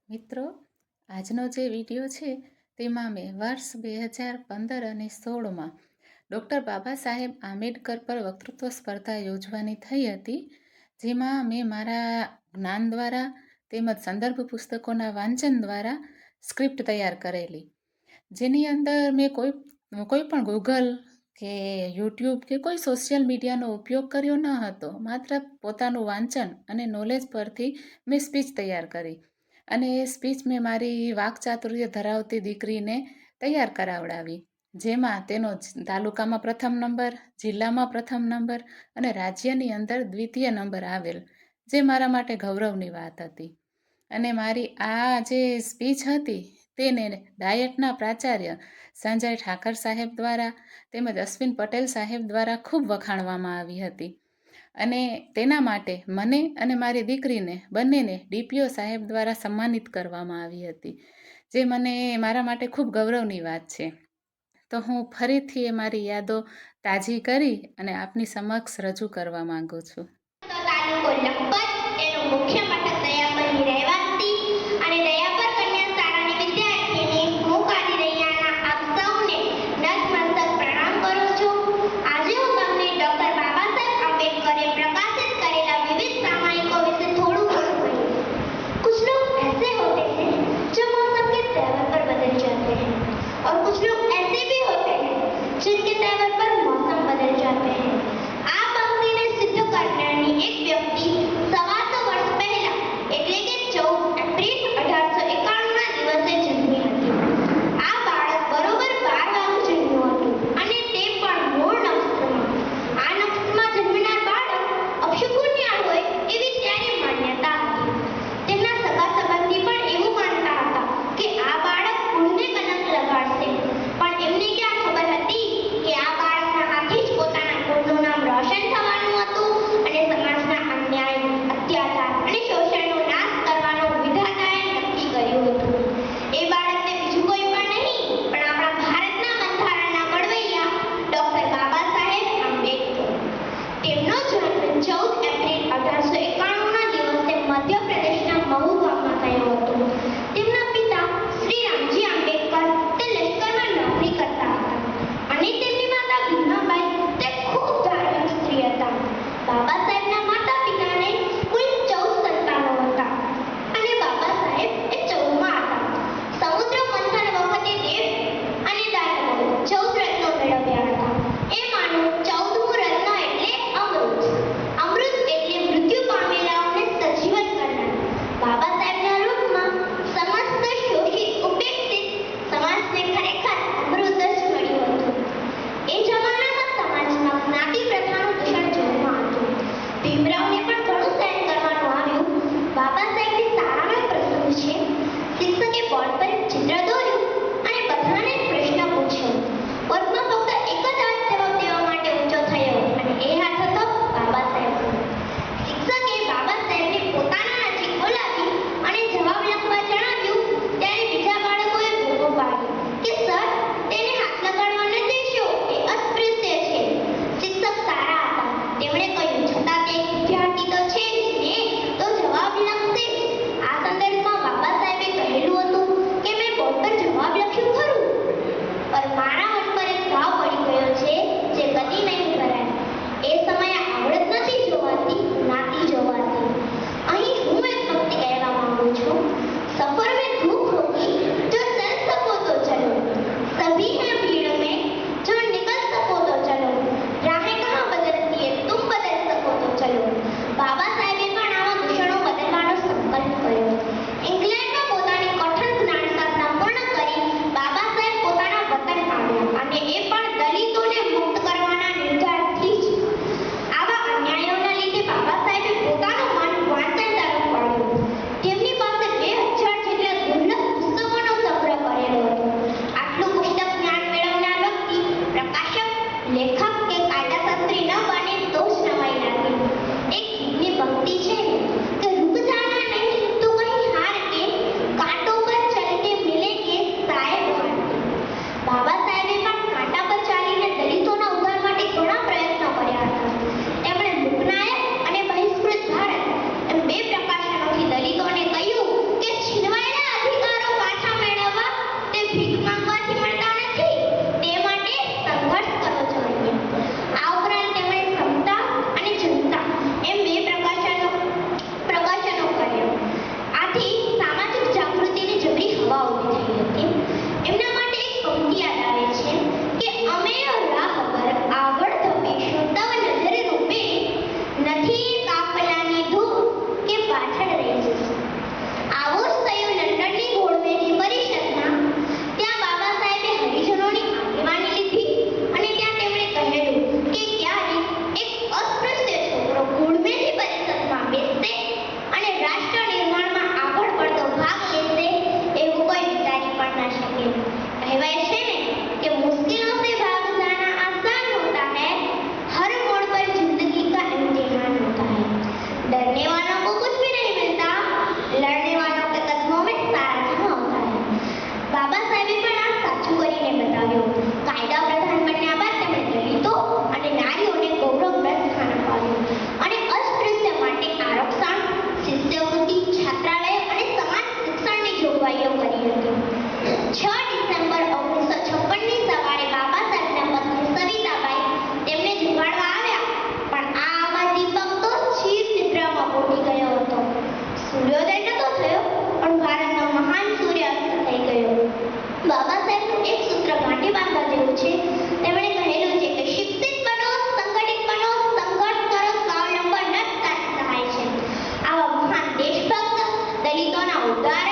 મિત્રો, આજનો જે વિડીયો છે તેમાં મેં વર્ષ 2015 અને 16માં ડૉક્ટર બાબા સાહેબ આંબેડકર પર વક્તૃત્વ સ્પર્ધા યોજવાની થઈ હતી, જેમાં મેં મારા જ્ઞાન દ્વારા તેમજ સંદર્ભ પુસ્તકોના વાંચન દ્વારા સ્ક્રિપ્ટ તૈયાર કરેલી, જેની અંદર મેં કોઈ પણ ગૂગલ કે યુટ્યુબ કે કોઈ સોશિયલ મીડિયાનો ઉપયોગ કર્યો ન હતો. માત્ર પોતાનું વાંચન અને નોલેજ પરથી મેં સ્પીચ તૈયાર કરી અને એ સ્પીચ મેં મારી વાકચાતુર્ય ધરાવતી દીકરીને તૈયાર કરાવડાવી, જેમાં તેનો તાલુકામાં પ્રથમ નંબર, જિલ્લામાં પ્રથમ નંબર અને રાજ્યની અંદર દ્વિતીય નંબર આવેલ, જે મારા માટે ગૌરવની વાત હતી. અને મારી આ જે સ્પીચ હતી તેને ડાયટના પ્રાચાર્ય સંજય ઠાકર સાહેબ દ્વારા તેમજ અશ્વિન પટેલ સાહેબ દ્વારા ખૂબ વખાણવામાં આવી હતી. અને તેના માટે મને અને મારી દીકરીને બંનેને ડીપીઓ સાહેબ દ્વારા સન્માનિત કરવામાં આવી હતી, જે મને મારા માટે ખૂબ ગૌરવની વાત છે. તો હું ફરીથી એ મારી યાદો તાજી કરી અને આપની સમક્ષ રજૂ કરવા માંગુ છું. મુખ્ય મથક દયાપરની રહેવાસી અને દયાપર કન્યા શાળાની વિદ્યાર્થીની હું કાઢી રૈયાના આપ સૌને નતમસ્તક પ્રણામ કરું છું. આજે હું તમને ડૉક્ટર બાબા સાહેબ આંબેડકરે પ્રકાશિત કરેલા વિવિધ સામાયિકો વિશે થોડું ઘણું કહીશ. कुछ लोग ऐसे होते हैं जो मौसम के तेवर पर बदल जाते हैं और कुछ लोग ऐसे भी होते हैं जिनके तेवर पर मौसम बदल जाते हैं. આ પંક્તિને સિદ્ધ કરનારની એક વ્યક્તિ સવાસો વર્ષ પહેલા એટલે કે 14 એપ્રિલ 1891ના દિવસે જન્મી હતી. આ બાળક બરોબર 12 વાગે જન્મ્યું હતું અને તે પણ મૂળ નક્ષત્રમાં. આ નક્ષત્રમાં જન્મનાર બાળક અપશુકુન્યાળ હોય એવી ત્યારે માન્યતા હતી. તેમના સગા સંબંધી પણ એવું માનતા હતા કે આ બાળક કુળને કલંક લગાડશે, પણ એમને ક્યાં ખબર હતી કે આ બાળકના હાથે જ પોતાના કુળનું નામ રોશન થવાનું હતું અને સમાજના અન્યાય, અત્યાચાર અને શોષણનો નાશ કરવાનો વિધાતાએ નક્કી કર્યું હતું. એ બાળકને બીજું કોઈ પણ નહીં પણ આપણા ભારતના બંધારણના ઘડવૈયા ડૉક્ટર બાબા સાહેબ આંબેડકર. તેમનો જન્મ 14 એપ્રિલ 1891ના દિવસે મધ્યપ્રદેશના મહુ ગામમાં થયો હતો. તેમના પિતા શ્રી રામજી આંબેડકર તે લશ્કરમાં નોકરી કરતા હતા અને તેમની માતા ભીમાબાઈ તે ખૂબ ધાર્મિક સ્ત્રી હતા. બાબા સાહેબના માતા પિતાને કુલ 14 સંતાનો હતા અને બાબા સાહેબ એ 14મા હતા. સમુદ્ર મંથન વખતે દેવ અને દાનવોએ 14 રત્નો મેળવ્યા હતા. એમાંનું 14મું રત્ન એટલે અમૃત. અમૃત એટલે મૃત્યુ પામેલાઓને સજીવન કરનાર. બાબા સાહેબના રૂપમાં સમસ્ત બાબા સાહેબનું એક સૂત્ર ગાંઠે બાંધવા જેવું છે. તેમણે કહેલું છે કે શિક્ષિત બનો, સંગઠિત બનો, સંઘર્ષ કરો, સ્વાવલંબન જ સાચી સહાય છે. આવા મહાન દેશભક્ત, દલિતોના ઉદ્ધારક